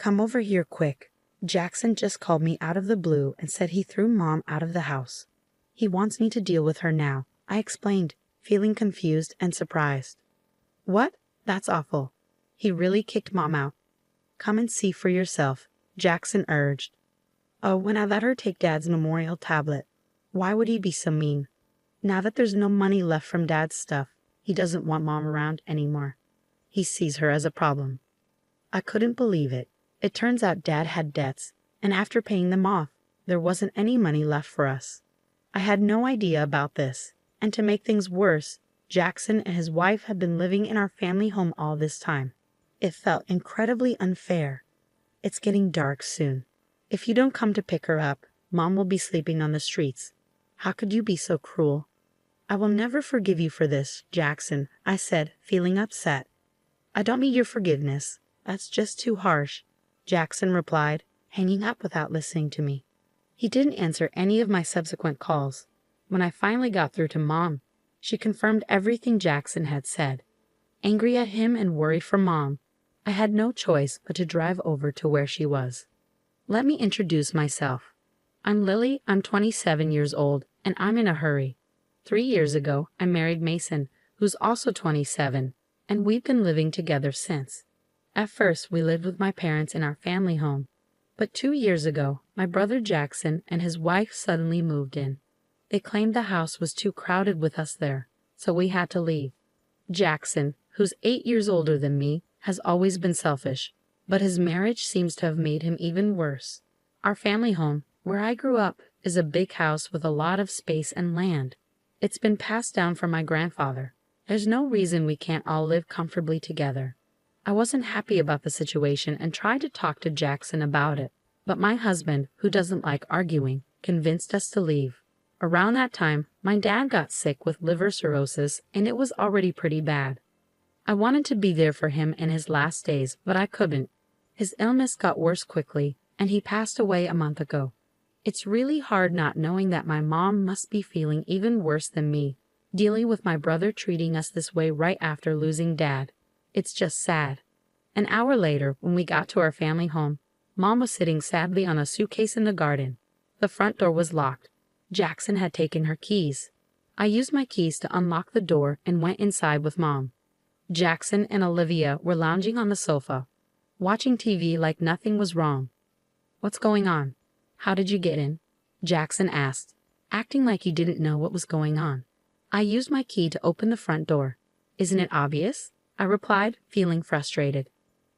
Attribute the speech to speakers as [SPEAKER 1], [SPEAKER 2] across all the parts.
[SPEAKER 1] Come over here quick. Jackson just called me out of the blue and said he threw Mom out of the house. He wants me to deal with her now, I explained, feeling confused and surprised. What? That's awful. He really kicked Mom out. Come and see for yourself, Jackson urged. Oh, when I let her take Dad's memorial tablet. Why would he be so mean? Now that there's no money left from Dad's stuff, he doesn't want Mom around anymore. He sees her as a problem. I couldn't believe it. It turns out Dad had debts, and after paying them off, there wasn't any money left for us. I had no idea about this, and to make things worse, Jackson and his wife had been living in our family home all this time. It felt incredibly unfair. It's getting dark soon. If you don't come to pick her up, Mom will be sleeping on the streets. How could you be so cruel? I will never forgive you for this, Jackson, I said, feeling upset. I don't need your forgiveness. That's just too harsh, Jackson replied, hanging up without listening to me. He didn't answer any of my subsequent calls. When I finally got through to Mom, she confirmed everything Jackson had said. Angry at him and worried for Mom, I had no choice but to drive over to where she was. Let me introduce myself. I'm Lily, I'm 27 years old, and I'm in a hurry. 3 years ago, I married Mason, who's also 27, and we've been living together since. At first, we lived with my parents in our family home, but 2 years ago, my brother Jackson and his wife suddenly moved in. They claimed the house was too crowded with us there, so we had to leave. Jackson, who's 8 years older than me, has always been selfish, but his marriage seems to have made him even worse. Our family home, where I grew up, is a big house with a lot of space and land. It's been passed down from my grandfather. There's no reason we can't all live comfortably together. I wasn't happy about the situation and tried to talk to Jackson about it, but my husband, who doesn't like arguing, convinced us to leave. Around that time, my dad got sick with liver cirrhosis, and it was already pretty bad. I wanted to be there for him in his last days, but I couldn't. His illness got worse quickly, and he passed away a month ago. It's really hard not knowing that my mom must be feeling even worse than me, dealing with my brother treating us this way right after losing Dad. It's just sad. An hour later, when we got to our family home, Mom was sitting sadly on a suitcase in the garden. The front door was locked. Jackson had taken her keys. I used my keys to unlock the door and went inside with Mom. Jackson and Olivia were lounging on the sofa, watching TV like nothing was wrong. What's going on? How did you get in? Jackson asked, acting like he didn't know what was going on. I used my key to open the front door. Isn't it obvious? I replied, feeling frustrated.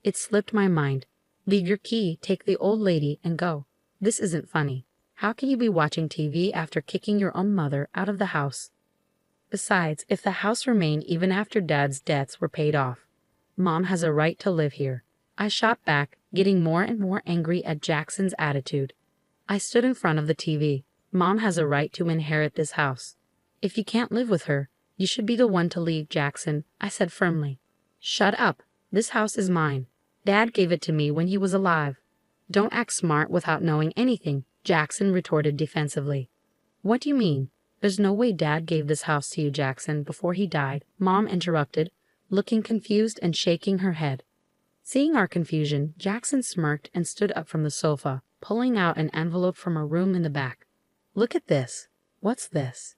[SPEAKER 1] It slipped my mind. Leave your key, take the old lady, and go. This isn't funny. How can you be watching TV after kicking your own mother out of the house? Besides, if the house remained even after Dad's debts were paid off, Mom has a right to live here. I shot back, getting more and more angry at Jackson's attitude. I stood in front of the TV. Mom has a right to inherit this house. If you can't live with her, you should be the one to leave, Jackson, I said firmly. Shut up. This house is mine. Dad gave it to me when he was alive. Don't act smart without knowing anything, Jackson retorted defensively. What do you mean? There's no way Dad gave this house to you, Jackson, before he died, Mom interrupted, looking confused and shaking her head. Seeing our confusion, Jackson smirked and stood up from the sofa, pulling out an envelope from a room in the back. Look at this. What's this?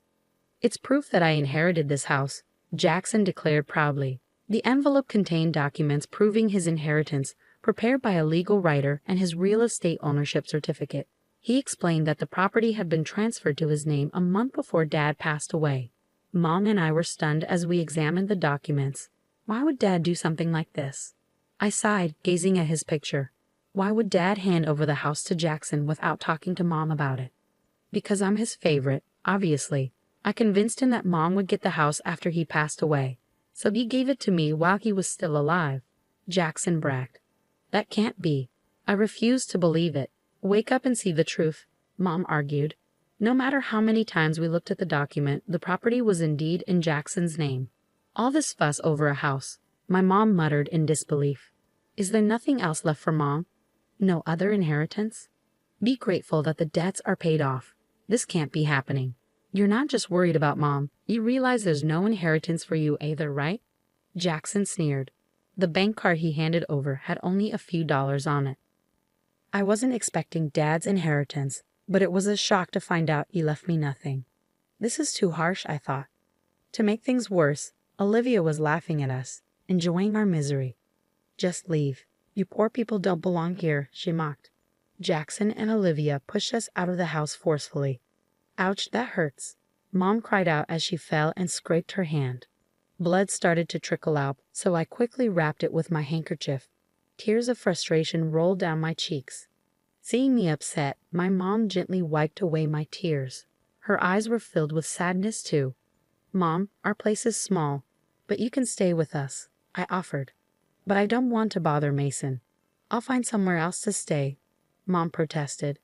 [SPEAKER 1] It's proof that I inherited this house, Jackson declared proudly. The envelope contained documents proving his inheritance, prepared by a legal writer, and his real estate ownership certificate. He explained that the property had been transferred to his name a month before Dad passed away. Mom and I were stunned as we examined the documents. Why would Dad do something like this? I sighed, gazing at his picture. Why would Dad hand over the house to Jackson without talking to Mom about it? Because I'm his favorite, obviously. I convinced him that Mom would get the house after he passed away, so he gave it to me while he was still alive, Jackson bragged. That can't be. I refused to believe it. Wake up and see the truth, Mom argued. No matter how many times we looked at the document, the property was indeed in Jackson's name. All this fuss over a house, my mom muttered in disbelief. Is there nothing else left for Mom? No other inheritance? Be grateful that the debts are paid off. This can't be happening. You're not just worried about Mom. You realize there's no inheritance for you either, right? Jackson sneered. The bank card he handed over had only a few dollars on it. I wasn't expecting Dad's inheritance, but it was a shock to find out he left me nothing. This is too harsh, I thought. To make things worse, Olivia was laughing at us, enjoying our misery. Just leave. You poor people don't belong here, she mocked. Jackson and Olivia pushed us out of the house forcefully. Ouch, that hurts. Mom cried out as she fell and scraped her hand. Blood started to trickle out, so I quickly wrapped it with my handkerchief. Tears of frustration rolled down my cheeks. Seeing me upset, my mom gently wiped away my tears. Her eyes were filled with sadness too. Mom, our place is small, but you can stay with us, I offered. But I don't want to bother Mason. I'll find somewhere else to stay, Mom protested.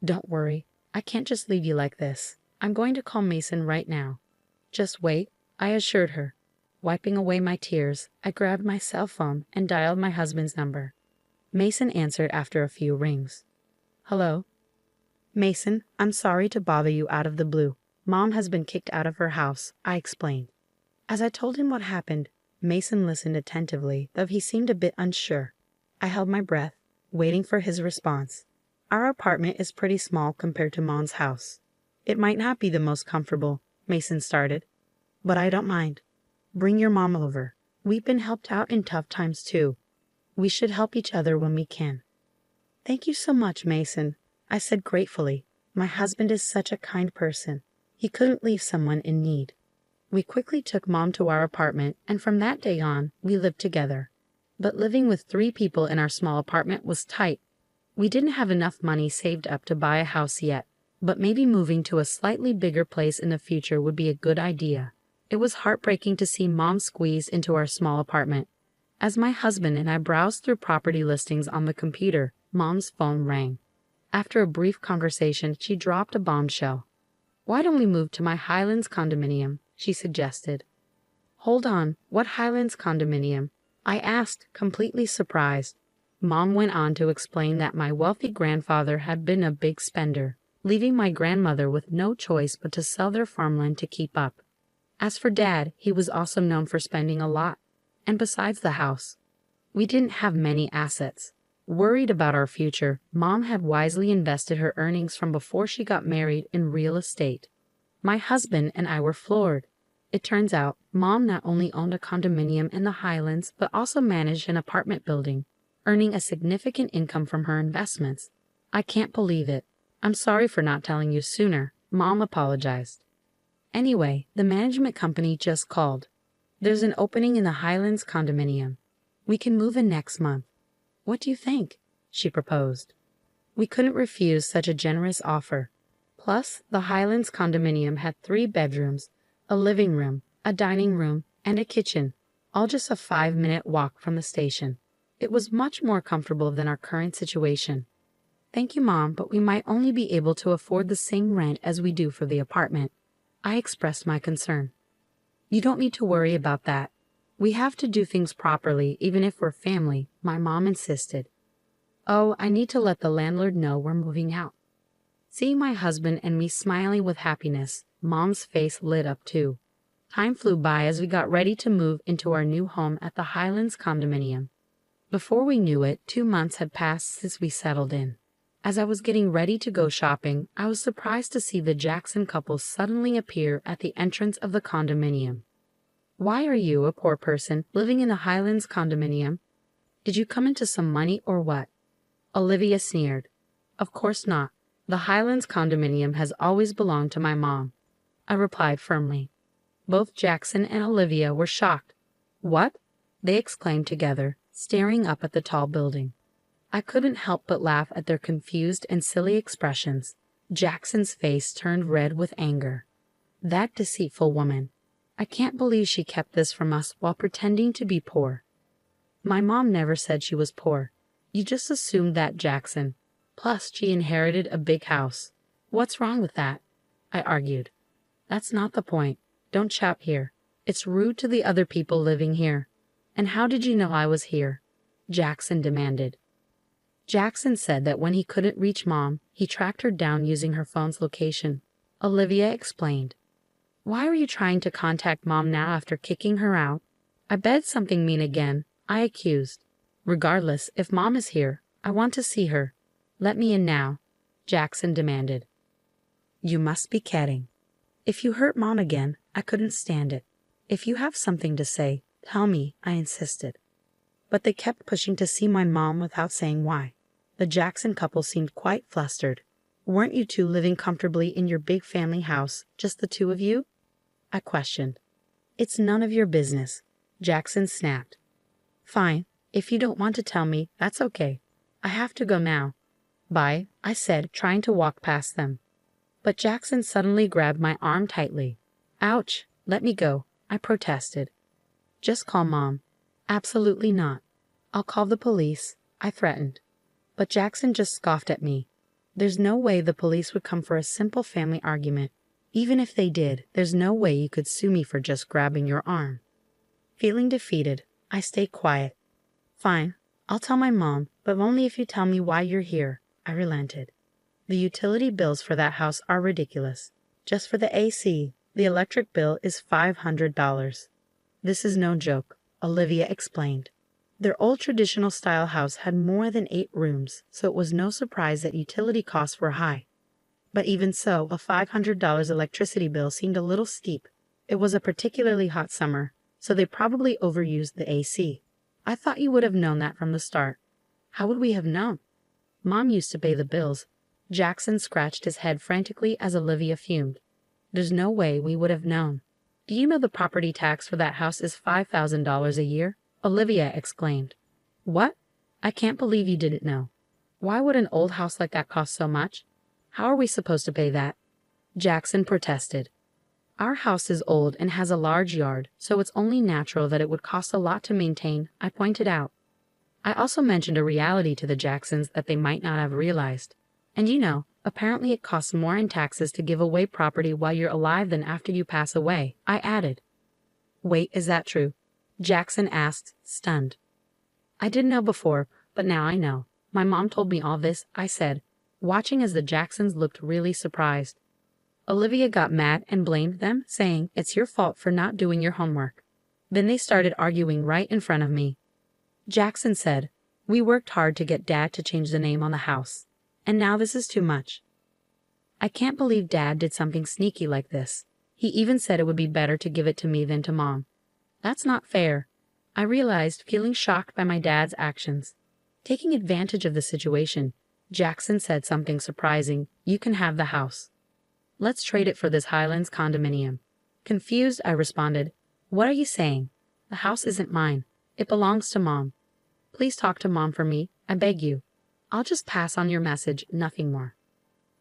[SPEAKER 1] Don't worry, I can't just leave you like this. I'm going to call Mason right now. Just wait, I assured her. Wiping away my tears, I grabbed my cell phone and dialed my husband's number. Mason answered after a few rings. Hello? Mason, I'm sorry to bother you out of the blue. Mom has been kicked out of her house, I explained. As I told him what happened, Mason listened attentively, though he seemed a bit unsure. I held my breath, waiting for his response. Our apartment is pretty small compared to Mom's house. It might not be the most comfortable, Mason started, but I don't mind. Bring your mom over. We've been helped out in tough times too. We should help each other when we can. Thank you so much, Mason, I said gratefully. My husband is such a kind person. He couldn't leave someone in need. We quickly took Mom to our apartment, and from that day on, we lived together. But living with 3 people in our small apartment was tight. We didn't have enough money saved up to buy a house yet, but maybe moving to a slightly bigger place in the future would be a good idea. It was heartbreaking to see Mom squeezed into our small apartment. As my husband and I browsed through property listings on the computer, Mom's phone rang. After a brief conversation, she dropped a bombshell. Why don't we move to my Highlands condominium? She suggested. Hold on, what Highlands condominium? I asked, completely surprised. Mom went on to explain that my wealthy grandfather had been a big spender, leaving my grandmother with no choice but to sell their farmland to keep up. As for Dad, he was also known for spending a lot. And besides the house, we didn't have many assets. Worried about our future, Mom had wisely invested her earnings from before she got married in real estate. My husband and I were floored. It turns out, Mom not only owned a condominium in the Highlands, but also managed an apartment building, earning a significant income from her investments. I can't believe it. I'm sorry for not telling you sooner, Mom apologized. Anyway, the management company just called. There's an opening in the Highlands condominium. We can move in next month. What do you think? She proposed. We couldn't refuse such a generous offer. Plus, the Highlands condominium had 3 bedrooms, a living room, a dining room, and a kitchen, all just a 5-minute walk from the station. It was much more comfortable than our current situation. Thank you, Mom, but we might only be able to afford the same rent as we do for the apartment. I expressed my concern. You don't need to worry about that. We have to do things properly, even if we're family, my mom insisted. Oh, I need to let the landlord know we're moving out. Seeing my husband and me smiling with happiness, Mom's face lit up too. Time flew by as we got ready to move into our new home at the Highlands condominium. Before we knew it, 2 months had passed since we settled in. As I was getting ready to go shopping, I was surprised to see the Jackson couple suddenly appear at the entrance of the condominium. Why are you, a poor person, living in the Highlands condominium? Did you come into some money or what? Olivia sneered. Of course not. The Highlands condominium has always belonged to my mom, I replied firmly. Both Jackson and Olivia were shocked. What? They exclaimed together, staring up at the tall building. I couldn't help but laugh at their confused and silly expressions. Jackson's face turned red with anger. That deceitful woman. I can't believe she kept this from us while pretending to be poor. My mom never said she was poor. You just assumed that, Jackson. Plus, she inherited a big house. What's wrong with that? I argued. That's not the point. Don't shout here. It's rude to the other people living here. And how did you know I was here? Jackson demanded. Jackson said that when he couldn't reach Mom, he tracked her down using her phone's location. Olivia explained. Why are you trying to contact Mom now after kicking her out? I bet something mean again, I accused. Regardless, if Mom is here, I want to see her. Let me in now, Jackson demanded. You must be kidding. If you hurt Mom again, I couldn't stand it. If you have something to say, tell me, I insisted. But they kept pushing to see my mom without saying why. The Jackson couple seemed quite flustered. Weren't you two living comfortably in your big family house, just the two of you? I questioned. It's none of your business, Jackson snapped. Fine, if you don't want to tell me, that's okay. I have to go now. Bye, I said, trying to walk past them. But Jackson suddenly grabbed my arm tightly. Ouch, let me go, I protested. Just call Mom. Absolutely not. I'll call the police, I threatened. But Jackson just scoffed at me. There's no way the police would come for a simple family argument. Even if they did, there's no way you could sue me for just grabbing your arm. Feeling defeated, I stayed quiet. Fine, I'll tell my mom, but only if you tell me why you're here, I relented. The utility bills for that house are ridiculous. Just for the AC, the electric bill is $500. This is no joke, Olivia explained. Their old traditional style house had more than 8 rooms, so it was no surprise that utility costs were high. But even so, a $500 electricity bill seemed a little steep. It was a particularly hot summer, so they probably overused the AC. I thought you would have known that from the start. How would we have known? Mom used to pay the bills. Jackson scratched his head frantically as Olivia fumed. There's no way we would have known. Do you know the property tax for that house is $5,000 a year? Olivia exclaimed. What? I can't believe you didn't know. Why would an old house like that cost so much? How are we supposed to pay that? Jackson protested. Our house is old and has a large yard, so it's only natural that it would cost a lot to maintain, I pointed out. I also mentioned a reality to the Jacksons that they might not have realized. And you know, apparently it costs more in taxes to give away property while you're alive than after you pass away, I added. Wait, is that true? Jackson asked, stunned. I didn't know before, but now I know. My mom told me all this, I said, watching as the Jacksons looked really surprised. Olivia got mad and blamed them, saying, it's your fault for not doing your homework. Then they started arguing right in front of me. Jackson said, we worked hard to get Dad to change the name on the house. And now this is too much. I can't believe Dad did something sneaky like this. He even said it would be better to give it to me than to Mom. That's not fair. I realized, feeling shocked by my dad's actions. Taking advantage of the situation, Jackson said something surprising. You can have the house. Let's trade it for this Highlands condominium. Confused, I responded. What are you saying? The house isn't mine. It belongs to Mom. Please talk to Mom for me, I beg you. I'll just pass on your message, nothing more.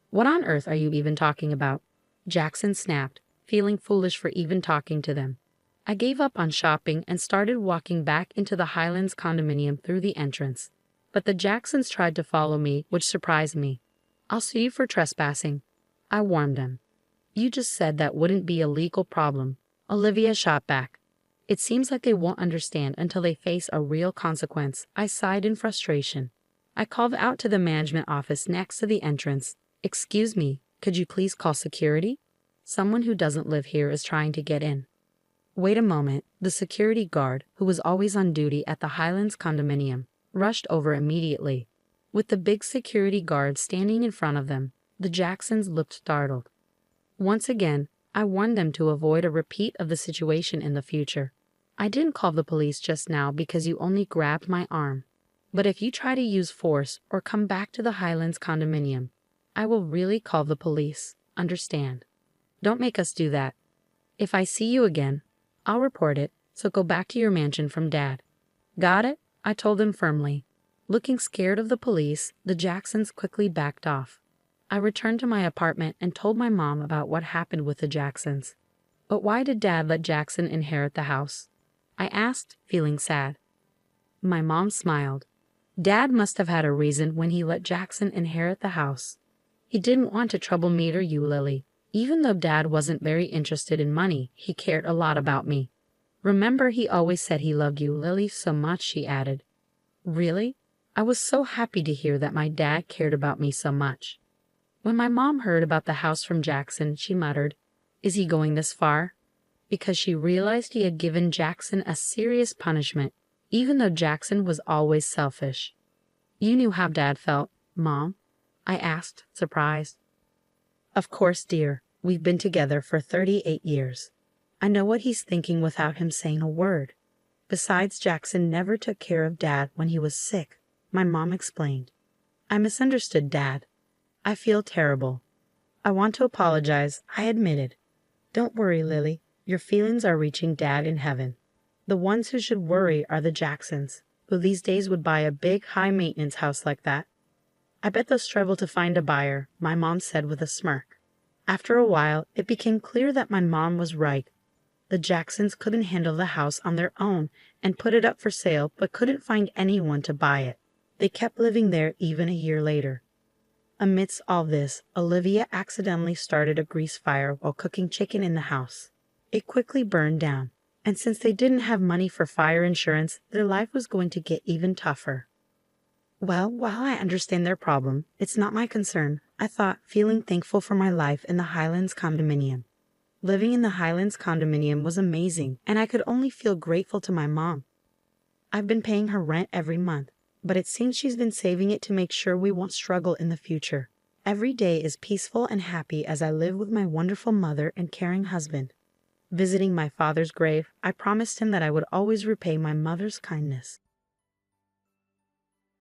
[SPEAKER 1] What on earth are you even talking about? Jackson snapped, feeling foolish for even talking to them. I gave up on shopping and started walking back into the Highlands condominium through the entrance. But the Jacksons tried to follow me, which surprised me. I'll sue you for trespassing, I warned them. You just said that wouldn't be a legal problem, Olivia shot back. It seems like they won't understand until they face a real consequence, I sighed in frustration. I called out to the management office next to the entrance. Excuse me, could you please call security? Someone who doesn't live here is trying to get in. Wait a moment, the security guard, who was always on duty at the Highlands condominium, rushed over immediately. With the big security guard standing in front of them, the Jacksons looked startled. Once again, I warned them to avoid a repeat of the situation in the future. I didn't call the police just now because you only grabbed my arm. But if you try to use force or come back to the Highlands condominium, I will really call the police, understand? Don't make us do that. If I see you again, I'll report it, so go back to your mansion from Dad. Got it? I told him firmly. Looking scared of the police, the Jacksons quickly backed off. I returned to my apartment and told my mom about what happened with the Jacksons. But why did Dad let Jackson inherit the house? I asked, feeling sad. My mom smiled. Dad must have had a reason when he let Jackson inherit the house. He didn't want to trouble me or you, Lily. Even though Dad wasn't very interested in money, he cared a lot about me. Remember, he always said he loved you, Lily, so much, she added. Really? I was so happy to hear that my dad cared about me so much. When my mom heard about the house from Jackson, she muttered, Is he going this far? Because she realized he had given Jackson a serious punishment, even though Jackson was always selfish. You knew how Dad felt, Mom. I asked, surprised. Of course, dear. We've been together for 38 years. I know what he's thinking without him saying a word. Besides, Jackson never took care of Dad when he was sick, my mom explained. I misunderstood Dad. I feel terrible. I want to apologize, I admitted. Don't worry, Lily. Your feelings are reaching Dad in heaven. The ones who should worry are the Jacksons, who these days would buy a big, high-maintenance house like that. I bet they'll struggle to find a buyer, my mom said with a smirk. After a while, it became clear that my mom was right. The Jacksons couldn't handle the house on their own and put it up for sale, but couldn't find anyone to buy it. They kept living there even a year later. Amidst all this, Olivia accidentally started a grease fire while cooking chicken in the house. It quickly burned down, and since they didn't have money for fire insurance, their life was going to get even tougher. Well, while I understand their problem, it's not my concern, I thought, feeling thankful for my life in the Highlands condominium. Living in the Highlands condominium was amazing, and I could only feel grateful to my mom. I've been paying her rent every month, but it seems she's been saving it to make sure we won't struggle in the future. Every day is peaceful and happy as I live with my wonderful mother and caring husband. Visiting my father's grave, I promised him that I would always repay my mother's kindness.